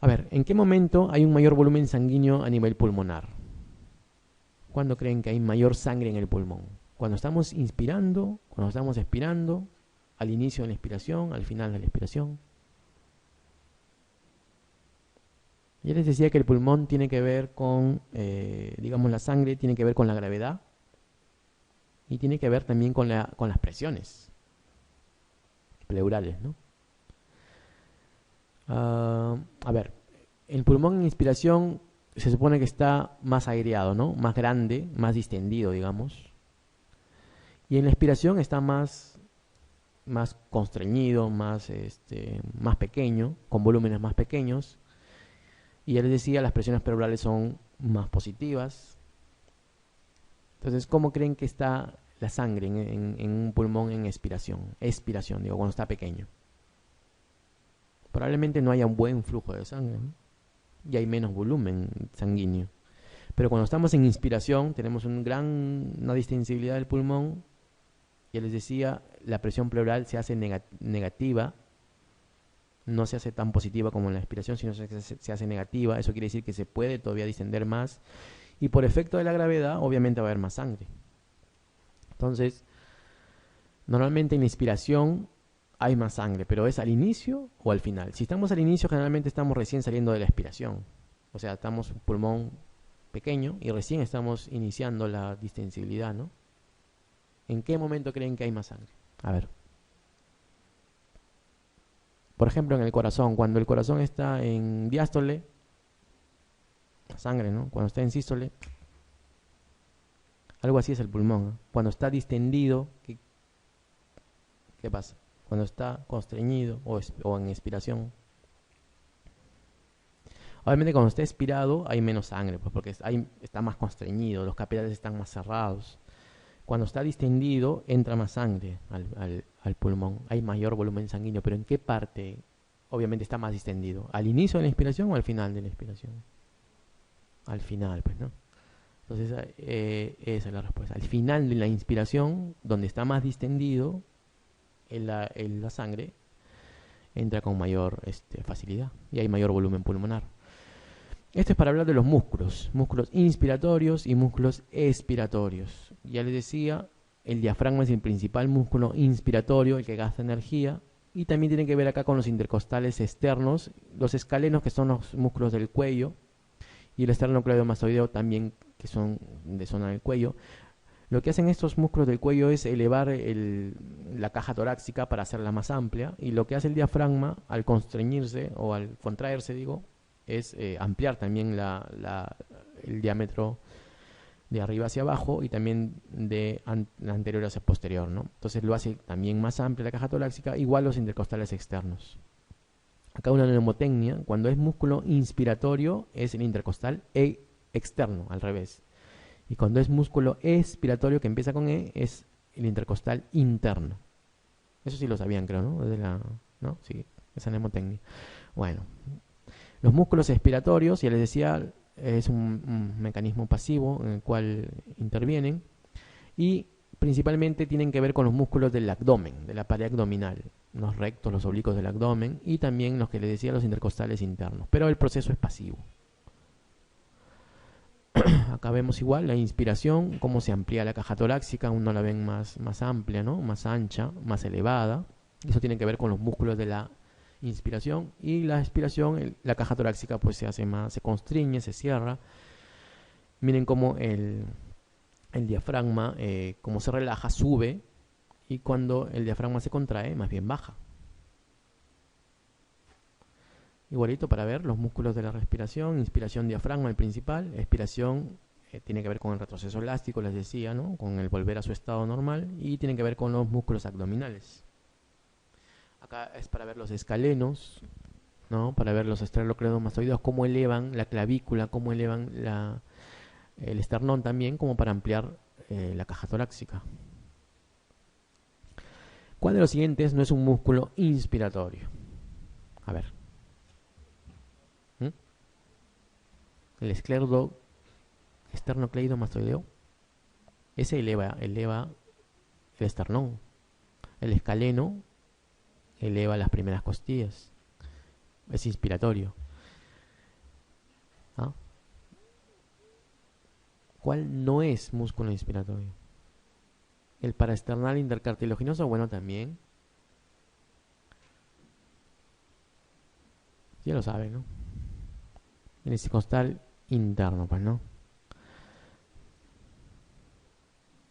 A ver, ¿en qué momento hay un mayor volumen sanguíneo a nivel pulmonar? ¿Cuándo creen que hay mayor sangre en el pulmón? ¿Cuando estamos inspirando? ¿Cuando estamos expirando? ¿Al inicio de la inspiración? ¿Al final de la expiración? Ya les decía que el pulmón tiene que ver con, digamos, la sangre tiene que ver con la gravedad y tiene que ver también con las presiones pleurales, ¿no? A ver, el pulmón en inspiración se supone que está más aireado, ¿no? Más grande, más distendido, digamos. Y en la expiración está más constreñido, más pequeño, con volúmenes más pequeños. Y ya les decía, las presiones pleurales son más positivas. Entonces, ¿cómo creen que está la sangre en un pulmón en expiración? Expiración, digo, cuando está pequeño. Probablemente no haya un buen flujo de sangre, ¿no? Y hay menos volumen sanguíneo. Pero cuando estamos en inspiración, tenemos una distensibilidad del pulmón. Ya les decía, la presión pleural se hace negativa, no se hace tan positiva como en la expiración, sino se hace negativa. Eso quiere decir que se puede todavía distender más. Y por efecto de la gravedad, obviamente va a haber más sangre. Entonces, normalmente en la inspiración hay más sangre, pero ¿es al inicio o al final? Si estamos al inicio, generalmente estamos recién saliendo de la expiración. O sea, estamos un pulmón pequeño y recién estamos iniciando la distensibilidad, ¿no? ¿En qué momento creen que hay más sangre? A ver. Por ejemplo, en el corazón. Cuando el corazón está en diástole, la sangre, ¿no? Cuando está en sístole, algo así es el pulmón, ¿no? Cuando está distendido, ¿qué pasa? Cuando está constreñido o en expiración. Obviamente cuando está expirado hay menos sangre, pues porque está más constreñido, los capilares están más cerrados. Cuando está distendido entra más sangre al pulmón, hay mayor volumen sanguíneo, pero ¿en qué parte obviamente está más distendido? ¿Al inicio de la inspiración o al final de la inspiración? Al final, pues, ¿no? Entonces esa es la respuesta. Al final de la inspiración, donde está más distendido la sangre, entra con mayor facilidad y hay mayor volumen pulmonar. Esto es para hablar de los músculos inspiratorios y músculos expiratorios. Ya les decía, el diafragma es el principal músculo inspiratorio, el que gasta energía, y también tiene que ver acá con los intercostales externos, los escalenos, que son los músculos del cuello, y el esternocleidomastoideo también, que son de zona del cuello. Lo que hacen estos músculos del cuello es elevar la caja torácica para hacerla más amplia, y lo que hace el diafragma al constreñirse o al contraerse, digo, es ampliar también el diámetro de arriba hacia abajo y también de anterior hacia posterior, ¿no? Entonces lo hace también más amplia la caja torácica, igual los intercostales externos. Acá una mnemotecnia: cuando es músculo inspiratorio es el intercostal externo, al revés. Y cuando es músculo expiratorio, que empieza con E, es el intercostal interno. Eso sí lo sabían, creo, ¿no? ¿No? Sí, esa mnemotecnia. Bueno, los músculos expiratorios, ya les decía, es un mecanismo pasivo en el cual intervienen y principalmente tienen que ver con los músculos del abdomen, de la pared abdominal, los rectos, los oblicuos del abdomen y también los que les decía, los intercostales internos, pero el proceso es pasivo. Acá vemos igual la inspiración, cómo se amplía la caja torácica, uno la ven más amplia, ¿no? Más ancha, más elevada. Eso tiene que ver con los músculos de la inspiración, y la expiración, la caja torácica pues se constriñe, se cierra. Miren cómo el diafragma, como se relaja, sube, y cuando el diafragma se contrae, más bien baja. Igualito para ver los músculos de la respiración: inspiración, diafragma, el principal; expiración, tiene que ver con el retroceso elástico, les decía, ¿no? Con el volver a su estado normal, y tiene que ver con los músculos abdominales. Acá es para ver los escalenos, ¿no? Para ver los esternocleidomastoideos, cómo elevan la clavícula, cómo elevan el esternón también, como para ampliar la caja torácica. ¿Cuál de los siguientes no es un músculo inspiratorio? A ver. El esternocleidomastoideo, ese eleva el esternón. El escaleno eleva las primeras costillas, es inspiratorio. ¿Ah? ¿Cuál no es músculo inspiratorio? El paraesternal intercartilaginoso, bueno, también. Ya lo saben, ¿no? El isquiocostal interno, pues, ¿no?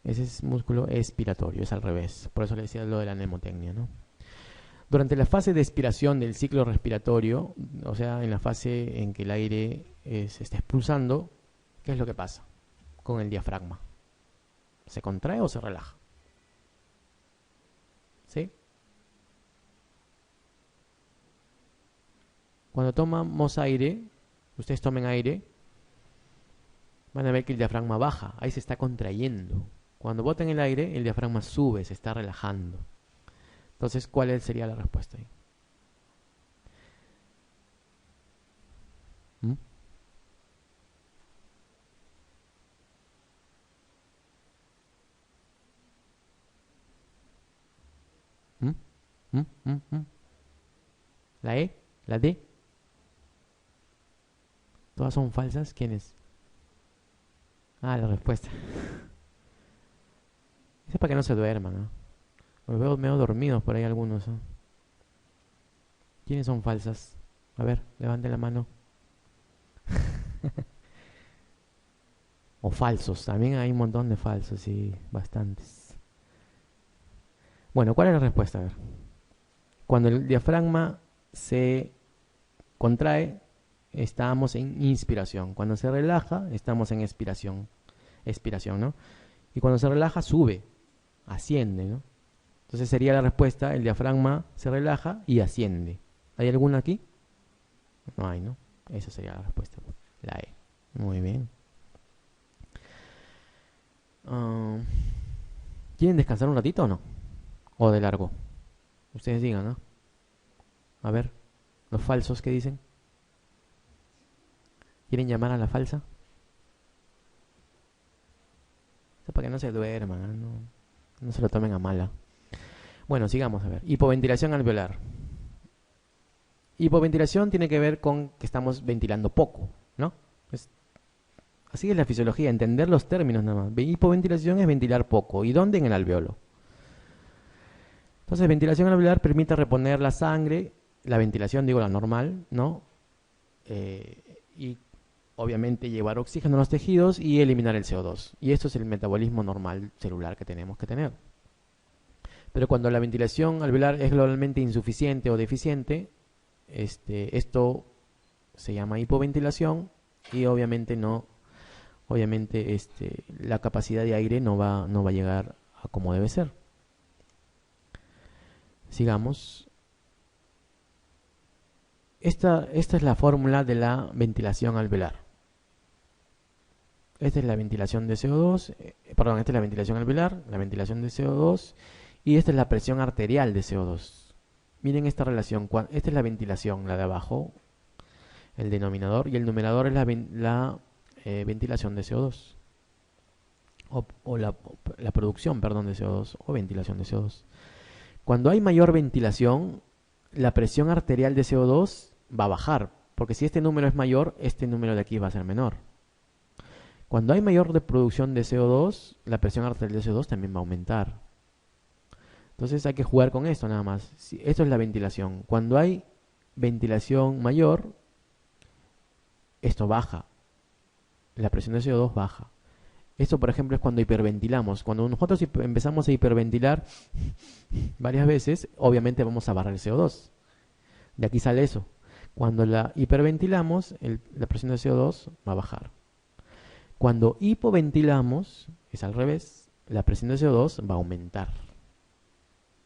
Ese es músculo expiratorio, es al revés. Por eso le decía lo de la mnemotecnia, ¿no? Durante la fase de expiración del ciclo respiratorio, o sea, en la fase en que el aire se está expulsando, ¿qué es lo que pasa con el diafragma? ¿Se contrae o se relaja? ¿Sí? Cuando tomamos aire, ustedes tomen aire, van a ver que el diafragma baja, ahí se está contrayendo. Cuando boten el aire, el diafragma sube, se está relajando. Entonces, ¿cuál sería la respuesta ahí? ¿Mm? ¿Mm? ¿Mm? ¿Mm? ¿Mm? ¿La E? ¿La D? ¿Todas son falsas? ¿Quién es? Ah, la respuesta. Eso es para que no se duerman, ¿no? Los veo medio dormidos por ahí algunos, ¿no? ¿Quiénes son falsas? A ver, levanten la mano. O falsos, también hay un montón de falsos y bastantes. Bueno, ¿cuál es la respuesta? A ver. Cuando el diafragma se contrae, estamos en inspiración. Cuando se relaja, estamos en expiración. Expiración, ¿no? Y cuando se relaja, sube, asciende, ¿no? Entonces sería la respuesta, el diafragma se relaja y asciende. ¿Hay alguna aquí? No hay, ¿no? Esa sería la respuesta. La E. Muy bien. Ah, ¿quieren descansar un ratito o no? ¿O de largo? Ustedes digan, ¿no? A ver, los falsos, ¿qué dicen? ¿Quieren llamar a la falsa? Esto para que no se duerman, ¿no? No se lo tomen a mala. Bueno, sigamos a ver. Hipoventilación alveolar. Hipoventilación tiene que ver con que estamos ventilando poco, ¿no? Así es la fisiología, entender los términos nada más. Hipoventilación es ventilar poco. ¿Y dónde? En el alveolo. Entonces, ventilación alveolar permite reponer la sangre, la ventilación, digo la normal, ¿no? Y obviamente llevar oxígeno a los tejidos y eliminar el CO2. Y esto es el metabolismo normal celular que tenemos que tener. Pero cuando la ventilación alveolar es globalmente insuficiente o deficiente, esto se llama hipoventilación y obviamente la capacidad de aire no va a llegar a como debe ser. Sigamos. Esta es la fórmula de la ventilación alveolar. Esta es la ventilación de CO2, esta es la ventilación alveolar, la ventilación de CO2 y esta es la presión arterial de CO2. Miren esta relación, esta es la ventilación, la de abajo, el denominador, y el numerador es la ventilación de CO2 o la producción, perdón, de CO2 o ventilación de CO2. Cuando hay mayor ventilación, la presión arterial de CO2 va a bajar, porque si este número es mayor, este número de aquí va a ser menor. Cuando hay mayor producción de CO2, la presión arterial de CO2 también va a aumentar. Entonces hay que jugar con esto nada más. Esto es la ventilación. Cuando hay ventilación mayor, esto baja. La presión de CO2 baja. Esto, por ejemplo, es cuando hiperventilamos. Cuando nosotros empezamos a hiperventilar varias veces, obviamente vamos a barrer el CO2. De aquí sale eso. Cuando la hiperventilamos, la presión de CO2 va a bajar. Cuando hipoventilamos, es al revés, la presión de CO2 va a aumentar.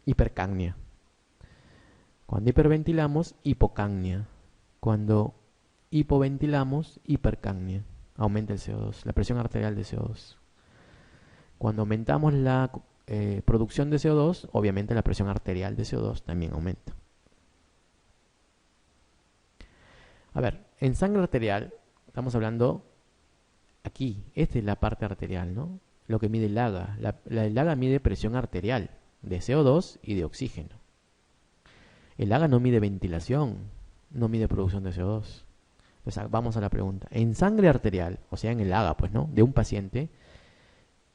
Hipercapnia. Cuando hiperventilamos, hipocapnia. Cuando hipoventilamos, hipercapnia. Aumenta el CO2, la presión arterial de CO2. Cuando aumentamos la producción de CO2, obviamente la presión arterial de CO2 también aumenta. A ver, en sangre arterial, estamos hablando aquí, esta es la parte arterial, ¿no? Lo que mide el AGA. El AGA mide presión arterial de CO2 y de oxígeno. El AGA no mide ventilación, no mide producción de CO2. Entonces, vamos a la pregunta. En sangre arterial, o sea, en el AGA, pues, ¿no? De un paciente,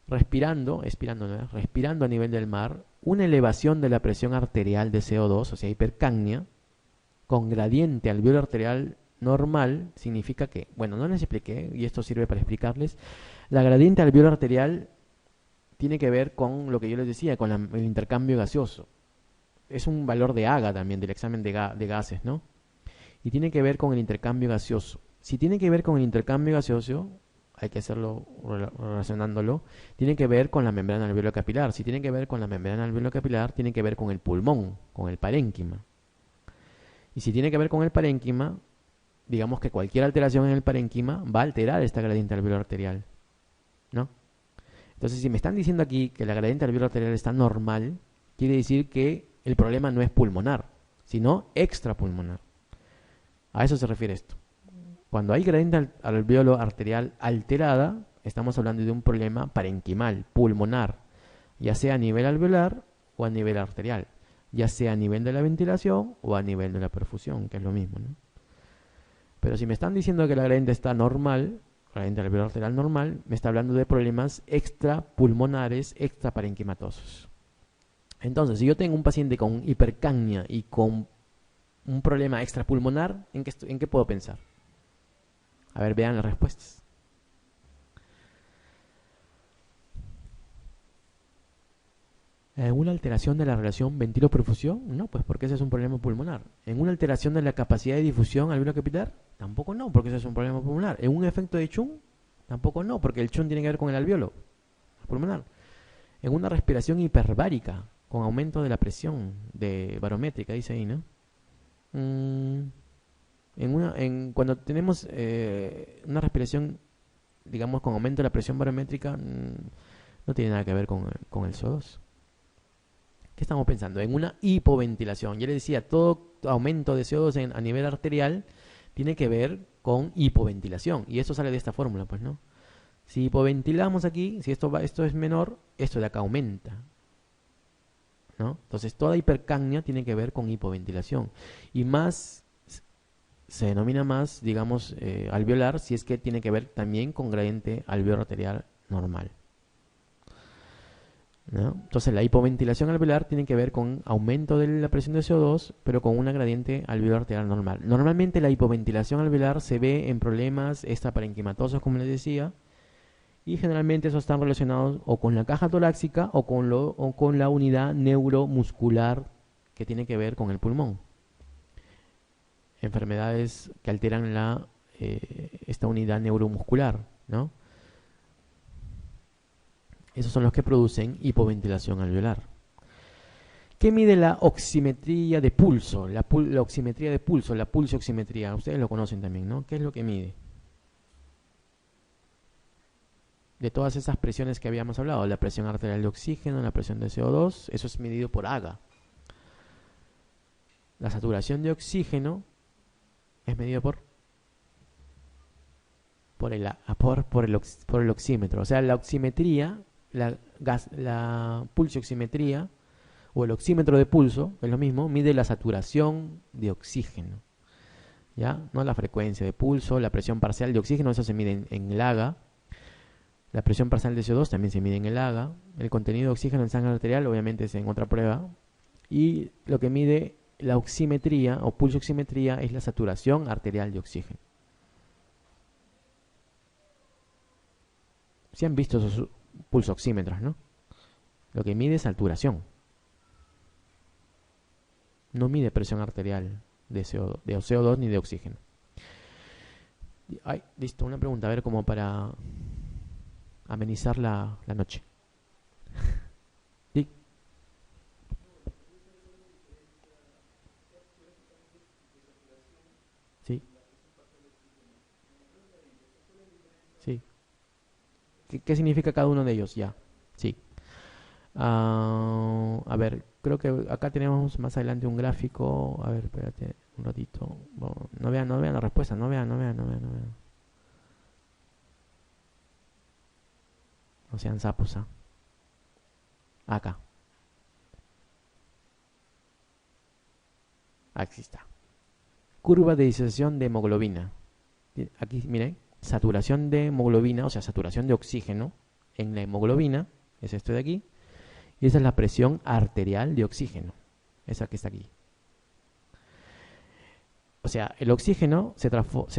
respirando a nivel del mar, una elevación de la presión arterial de CO2, o sea, hipercapnia, con gradiente alveolo arterial normal, significa que, bueno, no les expliqué, y esto sirve para explicarles, la gradiente alveolo arterial tiene que ver con lo que yo les decía, con el intercambio gaseoso. Es un valor de AGA también, del examen de gases, ¿no? Y tiene que ver con el intercambio gaseoso. Si tiene que ver con el intercambio gaseoso, hay que hacerlo relacionándolo, tiene que ver con la membrana alveolo-capilar. Si tiene que ver con la membrana alveolo-capilar, tiene que ver con el pulmón, con el parénquima. Y si tiene que ver con el parénquima, digamos que cualquier alteración en el parénquima va a alterar esta gradiente alveolar arterial, ¿no? Entonces, si me están diciendo aquí que la gradiente alveolar arterial está normal, quiere decir que el problema no es pulmonar, sino extrapulmonar. A eso se refiere esto. Cuando hay gradiente alveolo arterial alterada, estamos hablando de un problema parenquimal, pulmonar, ya sea a nivel alveolar o a nivel arterial, ya sea a nivel de la ventilación o a nivel de la perfusión, que es lo mismo, ¿no? Pero si me están diciendo que la gradiente está normal, gradiente alveolar arterial normal, me está hablando de problemas extrapulmonares, extraparenquimatosos. Entonces, si yo tengo un paciente con hipercapnia y con un problema extrapulmonar, ¿en qué puedo pensar? A ver, vean las respuestas. ¿En una alteración de la relación ventilo-perfusión? No, pues porque ese es un problema pulmonar. ¿En una alteración de la capacidad de difusión alveolo-capilar? Tampoco no, porque ese es un problema pulmonar. ¿En un efecto de Chung? Tampoco no, porque el Chung tiene que ver con el alveolo pulmonar. ¿En una respiración hiperbárica, con aumento de la presión barométrica, dice ahí, ¿no? Cuando tenemos una respiración, digamos, con aumento de la presión barométrica, no tiene nada que ver con el CO2. ¿Qué estamos pensando? En una hipoventilación. Ya les decía, todo aumento de CO2 a nivel arterial tiene que ver con hipoventilación. Y esto sale de esta fórmula, pues, ¿no? Si hipoventilamos aquí, si esto es menor, esto de acá aumenta, ¿no? Entonces, toda hipercapnia tiene que ver con hipoventilación. Y más, se denomina más, digamos, alveolar, si es que tiene que ver también con gradiente alveolo arterial normal, ¿no? Entonces la hipoventilación alveolar tiene que ver con aumento de la presión de CO2, pero con una gradiente alveolar arterial normal. Normalmente la hipoventilación alveolar se ve en problemas extraparenquimatosos, como les decía, y generalmente esos están relacionados o con la caja torácica o con la unidad neuromuscular que tiene que ver con el pulmón. Enfermedades que alteran esta unidad neuromuscular, ¿no? Esos son los que producen hipoventilación alveolar. ¿Qué mide la oximetría de pulso? La oximetría de pulso, la pulsioximetría. Ustedes lo conocen también, ¿no? ¿Qué es lo que mide? De todas esas presiones que habíamos hablado, la presión arterial de oxígeno, la presión de CO2, eso es medido por AGA. La saturación de oxígeno es medido por el oxímetro. O sea, la oximetría, la pulsioximetría o el oxímetro de pulso, es lo mismo, mide la saturación de oxígeno, ¿ya? No la frecuencia de pulso, la presión parcial de oxígeno, eso se mide en el AGA. La presión parcial de CO2 también se mide en el AGA. El contenido de oxígeno en sangre arterial obviamente es en otra prueba. Y lo que mide la oximetría o pulsioximetría es la saturación arterial de oxígeno. Si han visto esos pulsoxímetros, ¿no? Lo que mide es saturación. No mide presión arterial de CO2 ni de oxígeno. Ay, listo, una pregunta, a ver, como para amenizar la noche. ¿Sí? ¿Sí? ¿Sí? ¿Qué significa cada uno de ellos? Ya, sí. A ver, creo que acá tenemos más adelante un gráfico. A ver, espérate un ratito. Bueno, no vean la respuesta, no vean. No sean sapos, ¿ah? Acá. Aquí está. Curva de disociación de hemoglobina. Aquí, miren, saturación de hemoglobina, o sea, saturación de oxígeno en la hemoglobina, es esto de aquí, y esa es la presión arterial de oxígeno, esa que está aquí. O sea, el oxígeno se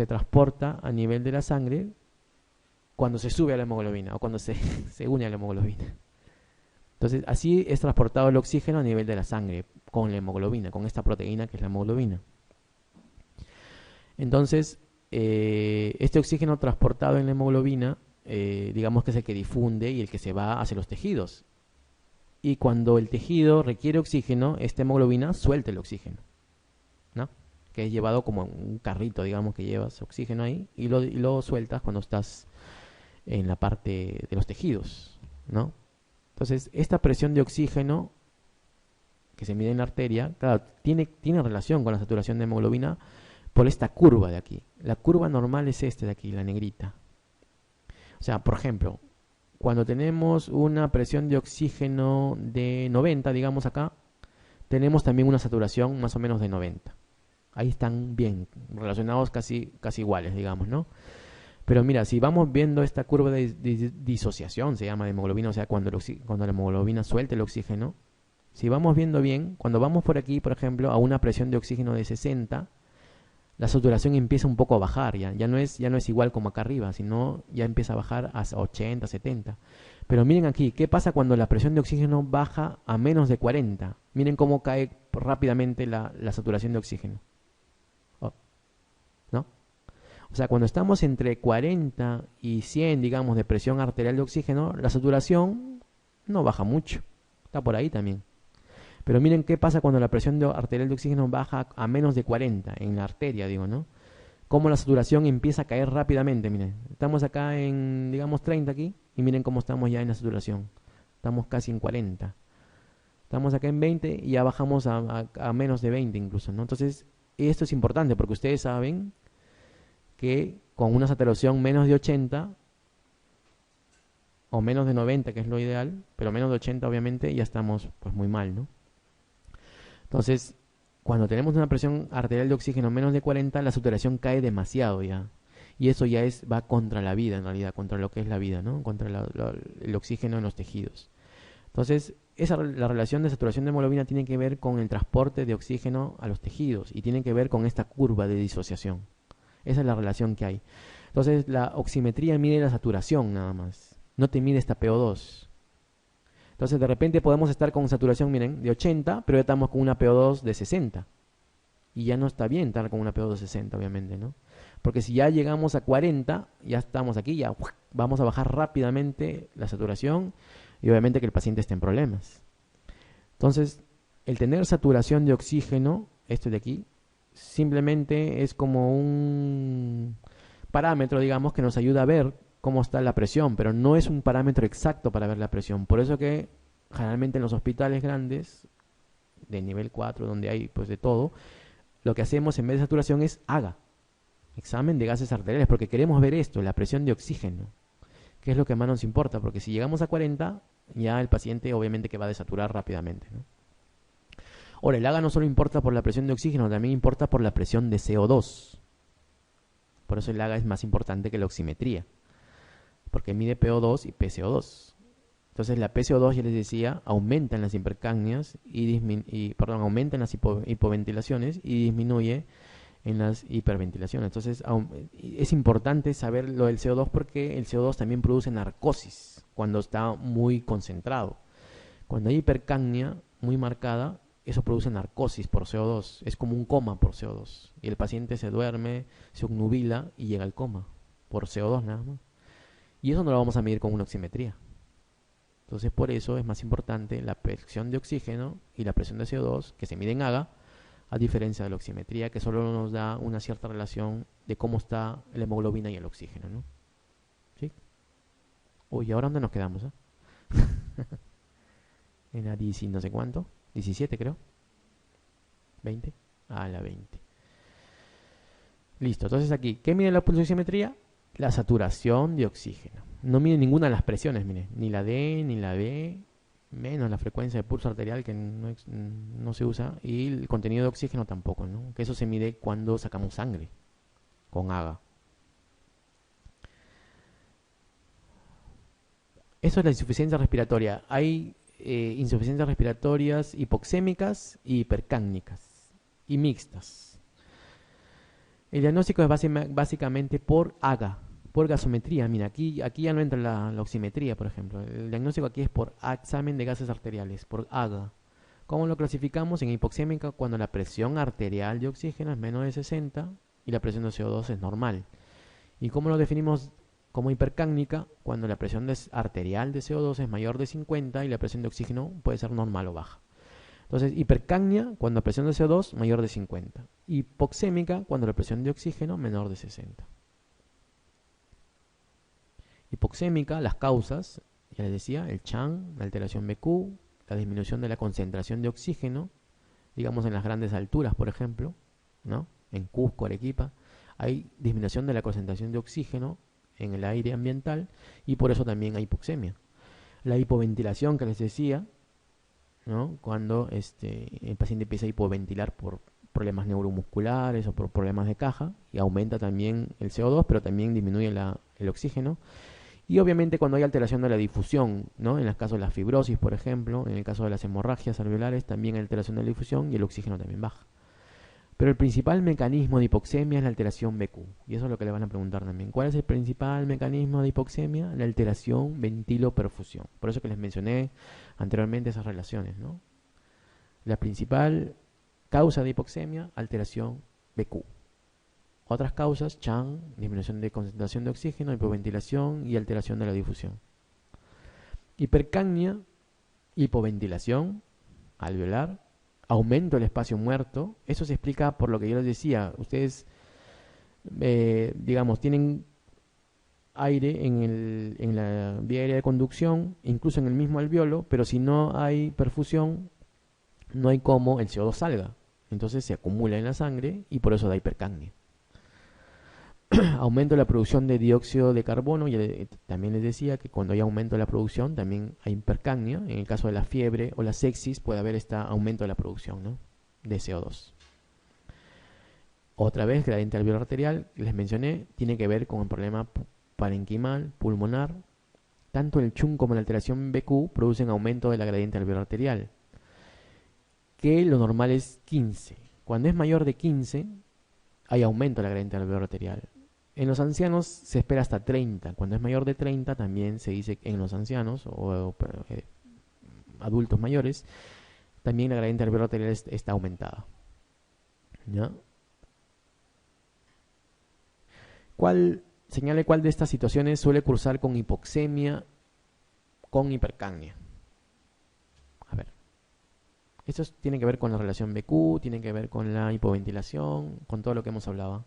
transporta a nivel de la sangre cuando se sube a la hemoglobina o cuando se une a la hemoglobina. Entonces, así es transportado el oxígeno a nivel de la sangre con la hemoglobina, con esta proteína que es la hemoglobina. Entonces, este oxígeno transportado en la hemoglobina, digamos que es el que difunde y el que se va hacia los tejidos. Y cuando el tejido requiere oxígeno, esta hemoglobina suelta el oxígeno, ¿no? Que es llevado como un carrito, digamos, que llevas oxígeno ahí y lo sueltas cuando estás en la parte de los tejidos, ¿no? Entonces, esta presión de oxígeno que se mide en la arteria, claro, tiene relación con la saturación de hemoglobina por esta curva de aquí. La curva normal es esta de aquí, la negrita. O sea, por ejemplo, cuando tenemos una presión de oxígeno de 90, digamos acá, tenemos también una saturación más o menos de 90. Ahí están bien relacionados, casi iguales, digamos, ¿no? Pero mira, si vamos viendo esta curva de disociación, se llama de hemoglobina, o sea, cuando la hemoglobina suelta el oxígeno, si vamos viendo bien, cuando vamos por aquí, por ejemplo, a una presión de oxígeno de 60, la saturación empieza un poco a bajar, ya no es igual como acá arriba, sino ya empieza a bajar a 80, 70. Pero miren aquí, ¿qué pasa cuando la presión de oxígeno baja a menos de 40? Miren cómo cae rápidamente la saturación de oxígeno. Oh, ¿no? O sea, cuando estamos entre 40 y 100, digamos, de presión arterial de oxígeno, la saturación no baja mucho. Está por ahí también. Pero miren qué pasa cuando la presión arterial de oxígeno baja a menos de 40, en la arteria, digo, ¿no? Cómo la saturación empieza a caer rápidamente, miren. Estamos acá en, digamos, 30 aquí, y miren cómo estamos ya en la saturación. Estamos casi en 40. Estamos acá en 20 y ya bajamos a menos de 20 incluso, ¿no? Entonces, esto es importante porque ustedes saben que con una saturación menos de 80 o menos de 90, que es lo ideal, pero menos de 80 obviamente ya estamos pues muy mal, ¿no? Entonces, cuando tenemos una presión arterial de oxígeno menos de 40, la saturación cae demasiado ya. Y eso ya va contra la vida, en realidad, contra lo que es la vida, ¿no? Contra el oxígeno en los tejidos. Entonces, la relación de saturación de hemoglobina tiene que ver con el transporte de oxígeno a los tejidos y tiene que ver con esta curva de disociación. Esa es la relación que hay. Entonces, la oximetría mide la saturación nada más. No te mide esta PO2. Entonces, de repente podemos estar con saturación, miren, de 80, pero ya estamos con una PO2 de 60. Y ya no está bien estar con una PO2 de 60, obviamente, ¿no? Porque si ya llegamos a 40, ya estamos aquí, ya vamos a bajar rápidamente la saturación y obviamente que el paciente esté en problemas. Entonces, el tener saturación de oxígeno, esto de aquí, simplemente es como un parámetro, digamos, que nos ayuda a ver cómo está la presión, pero no es un parámetro exacto para ver la presión. Por eso que generalmente en los hospitales grandes, de nivel 4, donde hay pues de todo, lo que hacemos en vez de saturación es AGA, examen de gases arteriales, porque queremos ver esto, la presión de oxígeno, que es lo que más nos importa, porque si llegamos a 40, ya el paciente obviamente que va a desaturar rápidamente, ¿no? Ahora, el AGA no solo importa por la presión de oxígeno, también importa por la presión de CO2. Por eso el AGA es más importante que la oximetría, porque mide PO2 y PCO2. Entonces la PCO2, ya les decía, aumenta en las hipercapnias aumenta en las hipoventilaciones y disminuye en las hiperventilaciones. Entonces es importante saber lo del CO2 porque el CO2 también produce narcosis cuando está muy concentrado. Cuando hay hipercapnia muy marcada, eso produce narcosis por CO2. Es como un coma por CO2. Y el paciente se duerme, se obnubila y llega al coma por CO2 nada más. Y eso no lo vamos a medir con una oximetría. Entonces por eso es más importante la presión de oxígeno y la presión de CO2 que se mide en AGA, a diferencia de la oximetría que solo nos da una cierta relación de cómo está la hemoglobina y el oxígeno, ¿no? ¿Sí? Uy, ¿ahora dónde nos quedamos? En la 10, no sé cuánto, 17 creo. 20. A la 20. Listo, entonces aquí, ¿qué mide la pulsioximetría? La saturación de oxígeno. No mide ninguna de las presiones, mire, ni la D, ni la B, menos la frecuencia de pulso arterial que no se usa, y el contenido de oxígeno tampoco, ¿no? Que eso se mide cuando sacamos sangre con AGA. Eso es la insuficiencia respiratoria. Hay insuficiencias respiratorias hipoxémicas y hipercápnicas y mixtas. El diagnóstico es básicamente por AGA, por gasometría. Mira, aquí ya no entra la oximetría, por ejemplo. El diagnóstico aquí es por examen de gases arteriales, por AGA. ¿Cómo lo clasificamos? En hipoxémica, cuando la presión arterial de oxígeno es menos de 60 y la presión de CO2 es normal. ¿Y cómo lo definimos como hipercápnica? Cuando la presión arterial de CO2 es mayor de 50 y la presión de oxígeno puede ser normal o baja. Entonces, hipercapnia cuando la presión de CO2 mayor de 50. Hipoxémica cuando la presión de oxígeno menor de 60. Hipoxémica, las causas, ya les decía, el CHAN, la alteración BQ, la disminución de la concentración de oxígeno, digamos en las grandes alturas, por ejemplo, ¿no? En Cusco, Arequipa, hay disminución de la concentración de oxígeno en el aire ambiental y por eso también hay hipoxemia. La hipoventilación que les decía, ¿no? Cuando el paciente empieza a hipoventilar por problemas neuromusculares o por problemas de caja y aumenta también el CO2, pero también disminuye el oxígeno. Y obviamente cuando hay alteración de la difusión, ¿no? En el caso de la fibrosis, por ejemplo, en el caso de las hemorragias alveolares, también hay alteración de la difusión y el oxígeno también baja. Pero el principal mecanismo de hipoxemia es la alteración BQ. Y eso es lo que le van a preguntar también. ¿Cuál es el principal mecanismo de hipoxemia? La alteración ventilo-perfusión. Por eso que les mencioné anteriormente esas relaciones, ¿no? La principal causa de hipoxemia, alteración BQ. Otras causas, CHAN, disminución de concentración de oxígeno, hipoventilación y alteración de la difusión. Hipercapnia, hipoventilación alveolar, aumento del espacio muerto. Eso se explica por lo que yo les decía. Ustedes, digamos, tienen aire en la vía aérea de conducción, incluso en el mismo alveolo, pero si no hay perfusión, no hay cómo el CO2 salga. Entonces se acumula en la sangre y por eso da hipercapnia. Aumento de la producción de dióxido de carbono. Y también les decía que cuando hay aumento de la producción también hay hipercapnia. En el caso de la fiebre o la sepsis puede haber este aumento de la producción, ¿no? De CO2. Otra vez, gradiente alveolar arterial, les mencioné, tiene que ver con el problema parenquimal, pulmonar. Tanto el CHUN como la alteración BQ producen aumento de la gradiente alveolar arterial, que lo normal es 15. Cuando es mayor de 15, hay aumento de la gradiente alveolar arterial. En los ancianos se espera hasta 30. Cuando es mayor de 30, también se dice que en los ancianos o adultos mayores, también la gradiente alveolar arterial está aumentada. ¿Ya? Señale cuál de estas situaciones suele cursar con hipoxemia, con hipercapnia. A ver. Esto tiene que ver con la relación BQ, tiene que ver con la hipoventilación, con todo lo que hemos hablado.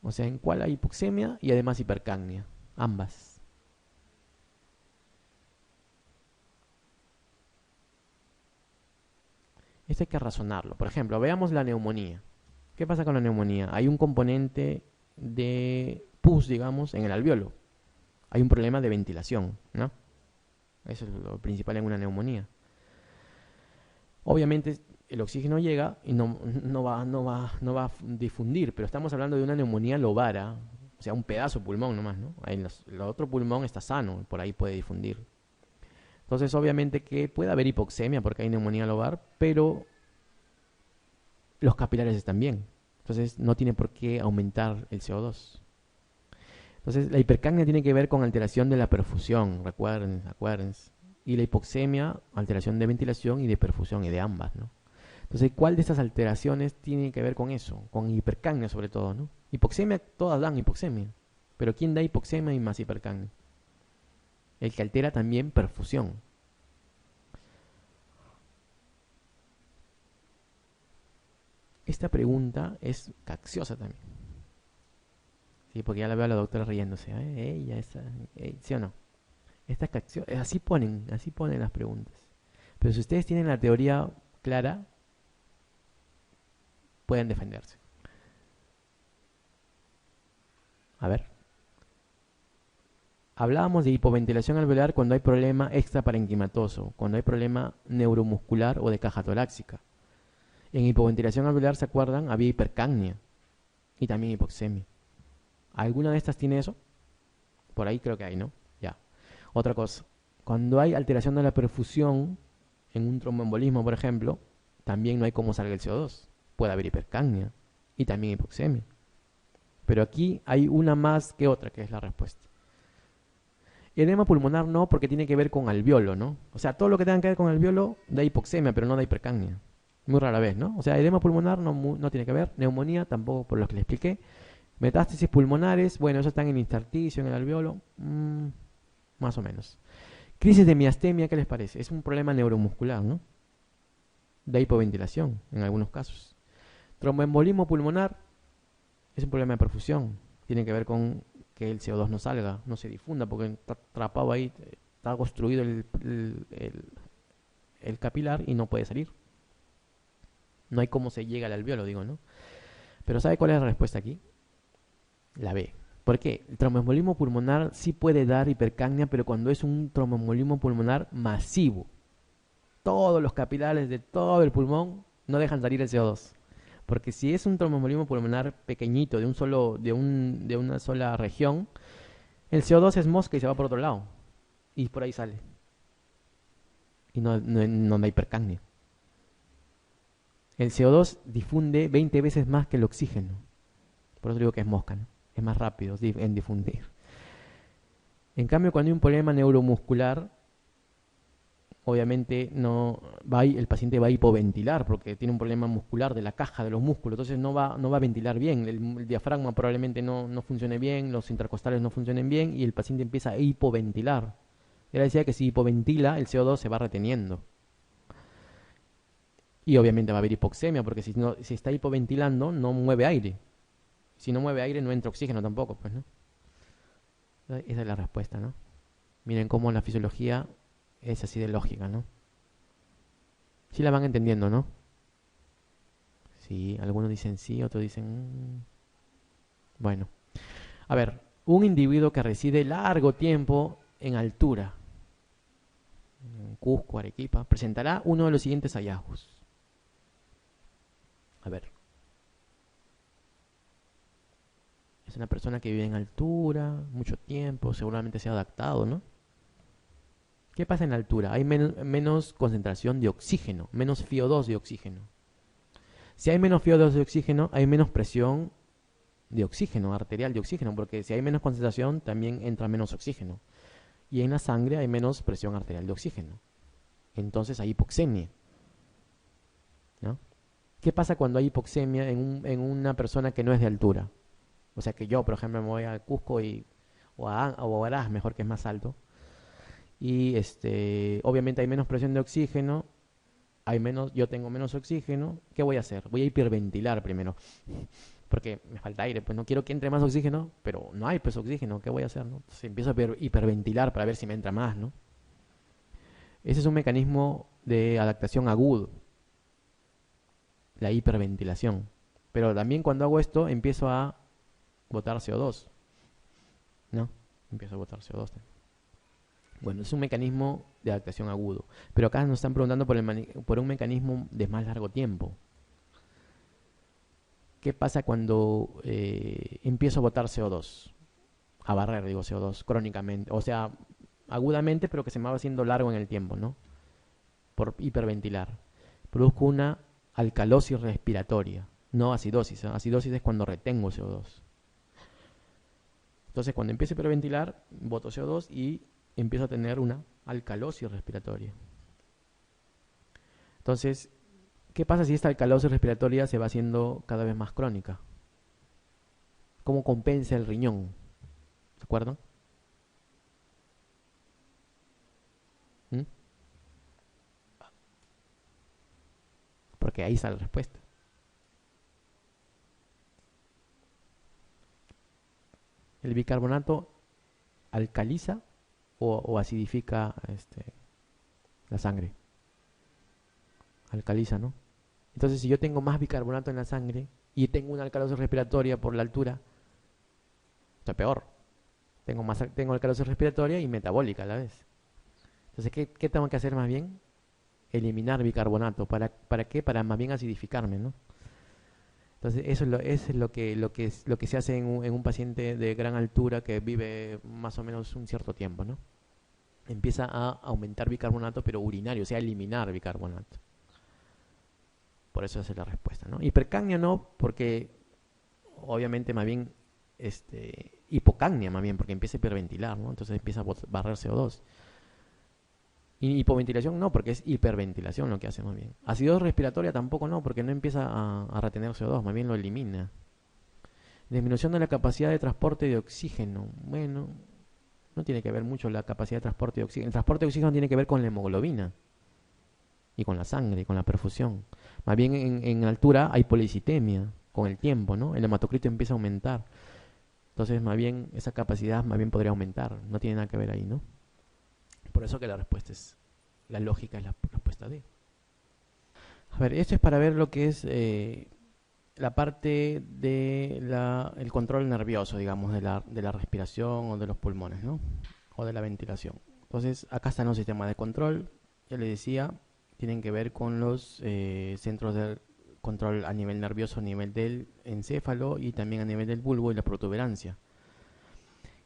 O sea, en cuál hay hipoxemia y además hipercapnia. Ambas. Esto hay que razonarlo. Por ejemplo, veamos la neumonía. ¿Qué pasa con la neumonía? Hay un componente de pus, digamos, en el alveolo. Hay un problema de ventilación, ¿no? Eso es lo principal en una neumonía. Obviamente el oxígeno llega y no va a difundir, pero estamos hablando de una neumonía lobara, o sea, un pedazo de pulmón nomás, ¿no? Ahí el otro pulmón está sano, por ahí puede difundir. Entonces, obviamente que puede haber hipoxemia porque hay neumonía lobar, pero los capilares están bien. Entonces, no tiene por qué aumentar el CO2. Entonces, la hipercapnia tiene que ver con alteración de la perfusión, acuérdense. Y la hipoxemia, alteración de ventilación y de perfusión, y de ambas, ¿no? Entonces, ¿cuál de estas alteraciones tiene que ver con eso? Con hipercapnia sobre todo, ¿no? Hipoxemia, todas dan hipoxemia. Pero ¿quién da hipoxemia y más hipercapnia? El que altera también perfusión. Esta pregunta es capciosa también. Sí, porque ya la veo a la doctora riéndose. Ella, ¿sí o no? Esta capciosa, así ponen las preguntas. Pero si ustedes tienen la teoría clara, pueden defenderse. A ver. Hablábamos de hipoventilación alveolar cuando hay problema extraparenquimatoso, cuando hay problema neuromuscular o de caja torácica. En hipoventilación alveolar, ¿se acuerdan? Había hipercapnia y también hipoxemia. ¿Alguna de estas tiene eso? Por ahí creo que hay, ¿no? Otra cosa, cuando hay alteración de la perfusión, en un tromboembolismo, por ejemplo, también no hay cómo salga el CO2. Puede haber hipercapnia y también hipoxemia. Pero aquí hay una más que otra, que es la respuesta. Edema pulmonar no, porque tiene que ver con alveolo, ¿no? O sea, todo lo que tenga que ver con alveolo da hipoxemia, pero no da hipercapnia. Muy rara vez, ¿no? O sea, edema pulmonar no tiene que ver, neumonía tampoco, por lo que le expliqué. Metástasis pulmonares, bueno, eso están en el intersticio, en el alveolo, más o menos. Crisis de miastemia, ¿qué les parece? Es un problema neuromuscular, ¿no? De hipoventilación, en algunos casos. Tromboembolismo pulmonar es un problema de perfusión. Tiene que ver con que el CO2 no salga, no se difunda, porque está atrapado ahí, está construido el capilar y no puede salir. No hay cómo se llega al alveolo, digo, ¿no? Pero ¿sabe cuál es la respuesta aquí? La B. ¿Por qué? El tromboembolismo pulmonar sí puede dar hipercapnia, pero cuando es un tromboembolismo pulmonar masivo. Todos los capilares de todo el pulmón no dejan salir el CO2. Porque si es un tromboembolismo pulmonar pequeñito, de una sola región, el CO2 es mosca y se va por otro lado. Y por ahí sale. Y no da hipercapnia. El CO2 difunde 20 veces más que el oxígeno. Por eso digo que es mosca, ¿no? Es más rápido en difundir. En cambio, cuando hay un problema neuromuscular, obviamente el paciente va a hipoventilar porque tiene un problema muscular de la caja de los músculos, entonces no va a ventilar bien, el diafragma probablemente no funcione bien, los intercostales no funcionen bien y el paciente empieza a hipoventilar. Él decía que si hipoventila, el CO2 se va reteniendo. Y obviamente va a haber hipoxemia porque si está hipoventilando no mueve aire. Si no mueve aire no entra oxígeno tampoco, pues, ¿no? Esa es la respuesta, ¿no? Miren cómo la fisiología es así de lógica, ¿no? Sí la van entendiendo, ¿no? Sí, algunos dicen sí, otros dicen... Bueno, a ver, un individuo que reside largo tiempo en altura, en Cusco, Arequipa, presentará uno de los siguientes hallazgos. A ver. Es una persona que vive en altura, mucho tiempo, seguramente se ha adaptado, ¿no? ¿Qué pasa en la altura? Hay menos concentración de oxígeno, menos FiO2 de oxígeno. Si hay menos FiO2 de oxígeno, hay menos presión de oxígeno, arterial de oxígeno, porque si hay menos concentración, también entra menos oxígeno. Y en la sangre hay menos presión arterial de oxígeno. Entonces hay hipoxemia, ¿no? ¿Qué pasa cuando hay hipoxemia en una persona que no es de altura? O sea que yo, por ejemplo, me voy a Cusco o a Huaraz, mejor que es más alto. Y obviamente hay menos presión de oxígeno, yo tengo menos oxígeno. ¿Qué voy a hacer? Voy a hiperventilar primero. Porque me falta aire, pues no quiero que entre más oxígeno, pero no hay pues oxígeno, ¿qué voy a hacer, no? Entonces empiezo a hiperventilar para ver si me entra más, ¿no? Ese es un mecanismo de adaptación agudo, la hiperventilación. Pero también cuando hago esto empiezo a botar CO2, ¿no? Empiezo a botar CO2 también. Bueno, es un mecanismo de adaptación agudo. Pero acá nos están preguntando por un mecanismo de más largo tiempo. ¿Qué pasa cuando empiezo a botar CO2? A barrer, digo, CO2 crónicamente. O sea, agudamente, pero que se me va haciendo largo en el tiempo, ¿no? Por hiperventilar. Produzco una alcalosis respiratoria, no acidosis, ¿eh? Acidosis es cuando retengo CO2. Entonces, cuando empiezo a hiperventilar, boto CO2 y empiezo a tener una alcalosis respiratoria. Entonces, ¿qué pasa si esta alcalosis respiratoria se va haciendo cada vez más crónica? ¿Cómo compensa el riñón? ¿Se acuerdan? ¿Mm? Porque ahí está la respuesta. El bicarbonato alcaliza o acidifica la sangre. Alcaliza, ¿no? Entonces, si yo tengo más bicarbonato en la sangre y tengo una alcalosis respiratoria por la altura, está peor. Tengo alcalosis respiratoria y metabólica a la vez. Entonces, ¿qué tengo que hacer más bien? Eliminar bicarbonato. ¿Para qué? Para más bien acidificarme, ¿no? Entonces, eso es lo que se hace en un paciente de gran altura que vive más o menos un cierto tiempo, ¿no? empieza a aumentar bicarbonato, pero urinario, o sea, eliminar bicarbonato. Por eso esa es la respuesta, ¿no? Hipercapnia no, porque obviamente más bien hipocapnia más bien, porque empieza a hiperventilar, ¿no? Entonces empieza a barrer CO2. Y hipoventilación no, porque es hiperventilación lo que hace más bien. Acidosis respiratoria tampoco no, porque no empieza a retener CO2, más bien lo elimina. Disminución de la capacidad de transporte de oxígeno. Bueno, no tiene que ver mucho la capacidad de transporte de oxígeno. El transporte de oxígeno tiene que ver con la hemoglobina y con la sangre y con la perfusión. Más bien en altura hay policitemia con el tiempo, ¿no? El hematocrito empieza a aumentar. Entonces, más bien, esa capacidad más bien podría aumentar. No tiene nada que ver ahí, ¿no? Por eso que la respuesta es, la lógica es la respuesta D. A ver, esto es para ver lo que es la parte de el control nervioso, digamos, de la respiración o de los pulmones, ¿no? O de la ventilación. Entonces, acá están los sistemas de control. Ya les decía, tienen que ver con los centros de control a nivel nervioso, a nivel del encéfalo y también a nivel del bulbo y la protuberancia.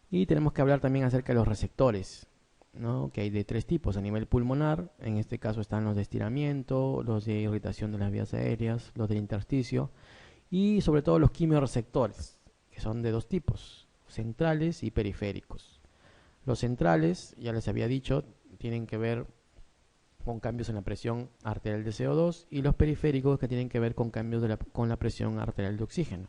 Y tenemos que hablar también acerca de los receptores, ¿no? Que hay de tres tipos a nivel pulmonar. En este caso están los de estiramiento, los de irritación de las vías aéreas, los del intersticio y sobre todo los quimiorreceptores, que son de dos tipos, centrales y periféricos. Los centrales, ya les había dicho, tienen que ver con cambios en la presión arterial de CO2 y los periféricos que tienen que ver con cambios con la presión arterial de oxígeno.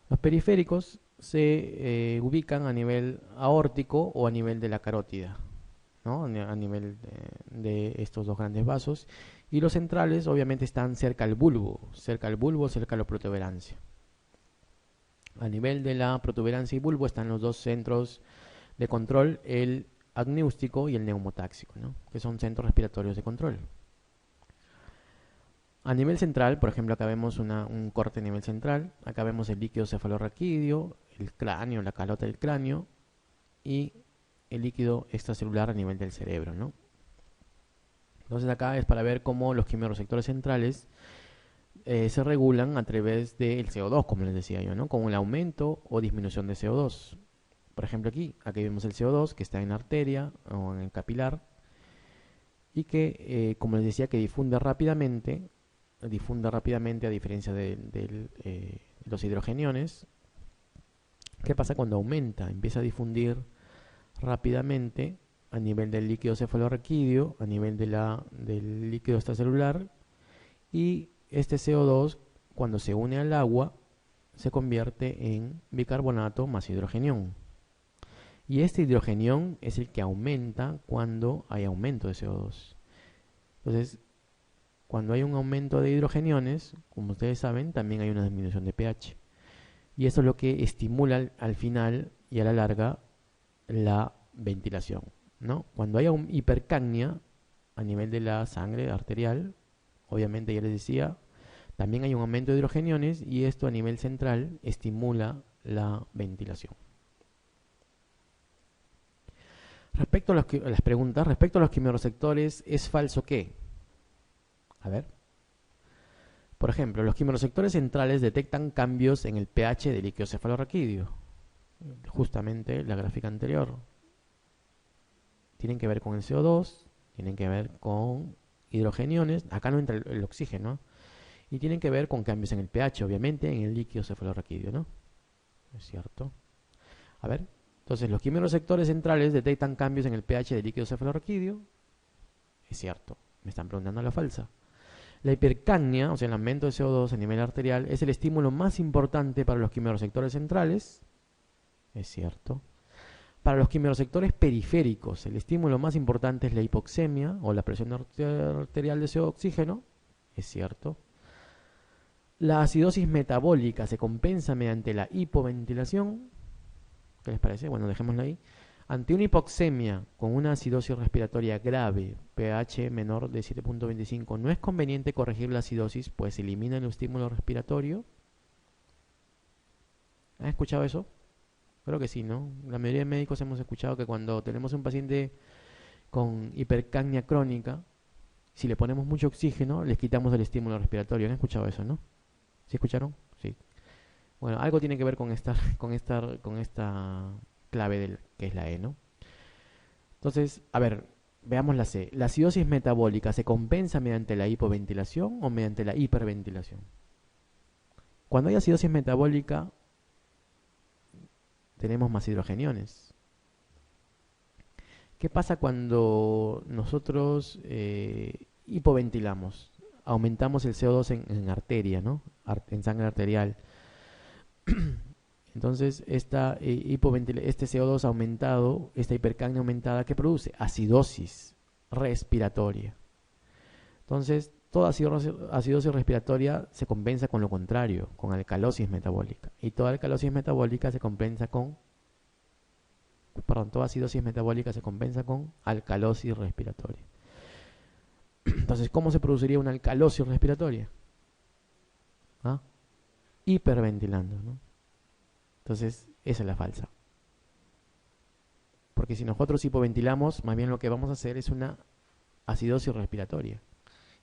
Los periféricos se ubican a nivel aórtico o a nivel de la carótida, ¿no? A nivel de estos dos grandes vasos. Y los centrales obviamente están cerca al bulbo, cerca a la protuberancia. A nivel de la protuberancia y bulbo están los dos centros de control, el agniústico y el neumotáxico, ¿no? Que son centros respiratorios de control. A nivel central, por ejemplo, acá vemos un corte a nivel central, acá vemos el líquido cefalorraquídeo, el cráneo, la calota del cráneo y el líquido extracelular a nivel del cerebro, ¿no? Entonces acá es para ver cómo los quimiorreceptores centrales se regulan a través del CO2, como les decía yo, ¿no? Con el aumento o disminución de CO2. Por ejemplo aquí vemos el CO2 que está en la arteria o en el capilar y que, como les decía, que difunde rápidamente a diferencia de los hidrogeniones. ¿Qué pasa cuando aumenta? Empieza a difundir rápidamente a nivel del líquido cefalorraquídeo, a nivel del líquido extracelular, y este CO2, cuando se une al agua, se convierte en bicarbonato más hidrogenión. Y este hidrogenión es el que aumenta cuando hay aumento de CO2. Entonces, cuando hay un aumento de hidrogeniones, como ustedes saben, también hay una disminución de pH. Y eso es lo que estimula al final y a la larga la ventilación, ¿no? Cuando hay hipercapnia a nivel de la sangre arterial, obviamente ya les decía, también hay un aumento de hidrogeniones y esto a nivel central estimula la ventilación. Respecto a las preguntas, respecto a los quimiorreceptores, ¿es falso qué? A ver. Por ejemplo, los quimiorreceptores centrales detectan cambios en el pH del líquido cefalorraquídeo. Justamente la gráfica anterior. Tienen que ver con el CO2, tienen que ver con hidrogeniones, acá no entra el oxígeno, y tienen que ver con cambios en el pH, obviamente, en el líquido cefalorraquídeo, ¿no? ¿Es cierto? A ver, entonces los quimiorreceptores centrales detectan cambios en el pH del líquido cefalorraquídeo. Es cierto, me están preguntando la falsa. La hipercapnia, o sea, el aumento de CO2 a nivel arterial, es el estímulo más importante para los quimiorreceptores centrales. Es cierto. Para los quimiorreceptores periféricos, el estímulo más importante es la hipoxemia o la presión arterial de oxígeno. Es cierto. La acidosis metabólica se compensa mediante la hipoventilación. ¿Qué les parece? Bueno, dejémoslo ahí. Ante una hipoxemia con una acidosis respiratoria grave, pH menor de 7.25, no es conveniente corregir la acidosis, pues elimina el estímulo respiratorio. ¿Han escuchado eso? Creo que sí, ¿no? La mayoría de médicos hemos escuchado que cuando tenemos un paciente con hipercapnia crónica, si le ponemos mucho oxígeno, les quitamos el estímulo respiratorio. ¿Han escuchado eso, no? ¿Sí escucharon? Sí. Bueno, algo tiene que ver con esta clave que es la E, ¿no? Entonces, a ver, veamos la C. ¿La acidosis metabólica se compensa mediante la hipoventilación o mediante la hiperventilación? Cuando hay acidosis metabólica, tenemos más hidrogeniones. ¿Qué pasa cuando nosotros hipoventilamos? Aumentamos el CO2 en arteria, ¿no? En sangre arterial. Entonces, este CO2 aumentado, esta hipercapnia aumentada, ¿qué produce? Acidosis respiratoria. Entonces, toda acidosis respiratoria se compensa con lo contrario, con alcalosis metabólica. Y toda alcalosis metabólica se compensa con, perdón, toda acidosis metabólica se compensa con alcalosis respiratoria. Entonces, ¿cómo se produciría una alcalosis respiratoria? ¿Ah? Hiperventilando, ¿no? Entonces, esa es la falsa. Porque si nosotros hipoventilamos, más bien lo que vamos a hacer es una acidosis respiratoria.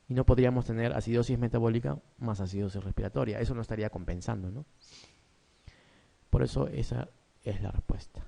Y no podríamos tener acidosis metabólica más acidosis respiratoria. Eso no estaría compensando, ¿no? Por eso esa es la respuesta.